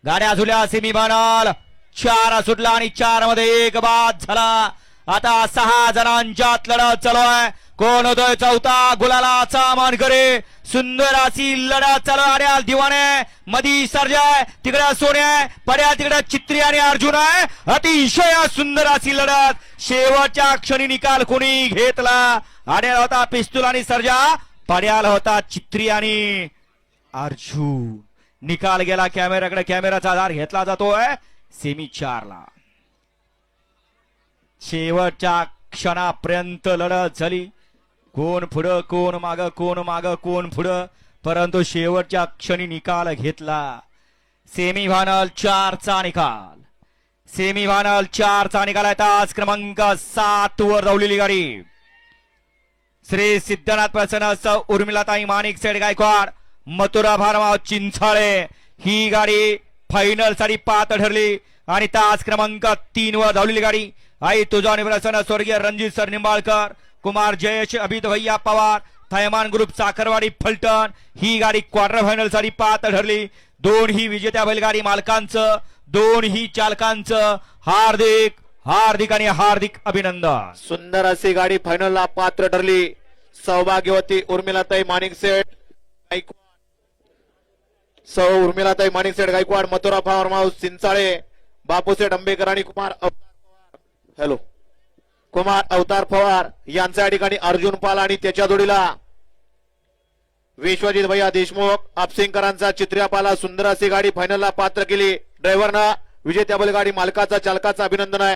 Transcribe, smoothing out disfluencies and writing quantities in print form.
गाड्या झुल्या सेमीफायनल 4 सुटला आणि 4 मध्ये 1 बाद झाला. आता 6 जणांच्यात लढत चालू आहे. कोण होतोय चौथा गुलालाचा मानकरी. सुंदर अशी लढत चालू आहे. दिवाने मधी सर्जय तिकडे सोन्या पड्या तिकडे चित्री आणि अर्जुन आहे. अतिशय सुंदर अशी लढत. शेवटच्या क्षणी निकाल कोणी घेतला. आड्याला होता पिस्तूल आणि सर्जा. पड्याला होता चित्री आणि अर्जुन. निकाल गेला कॅमेराकडे. कॅमेराचा आधार घेतला जातोय सेमी 4 ला. शेवटच्या क्षणापर्यंत लढत झाली. कोण पुढं कोण माग कोण माग कोण पुढं, परंतु शेवटच्या क्षणी निकाल घेतला. सेमीफायनल 4 चा निकाल. सेमीफायनल 4 चा निकाल आहे. तास क्रमांक 7 वर धावलेली गाडी श्री सिद्धनाथ प्रसन्न उर्मिलाताई माणिक सेठ गायकवाड मथुरा फार्मा चिंचाळे. ही गाडी फायनल साठी पात्र ठरली आणि तास क्रमांक 3 वर धावलेली गाडी आई तुझा प्रसन्न स्वर्गीय रणजित सर निंबाळकर कुमार जयेश अभित भैया पवार थैमान ग्रुप साखरवाडी फलटण. ही गाडी क्वार्टर फायनल साठी पात्र ठरली. दोन्ही विजेत्या बैलगाडी मालकांचं दोन्ही चालकांचं हार्दिक हार्दिक आणि हार्दिक अभिनंदन. सुंदर अशी गाडी फायनलला पात्र ठरली. सौभाग्यवती उर्मिलाताई माणिक सेठ गायकवाड. सौ उर्मिलाताई माणिक सेठ गायकवाड मथुरा फार्म हाऊस चिंचाळे. बापूसेठ आंबेकर आणि कुमार अवतार पवार यांच्या ठिकाणी अर्जुन पाल आणि त्याच्या जोडीला विश्वजित भैया देशमुख आपसिंगकरांचा चित्र्यापाला. सुंदर अशी गाडी फायनलला पात्र केली. ड्रायव्हरना विजेत्या बैलगाडी मालकाचा चालकाचा अभिनंदन आहे.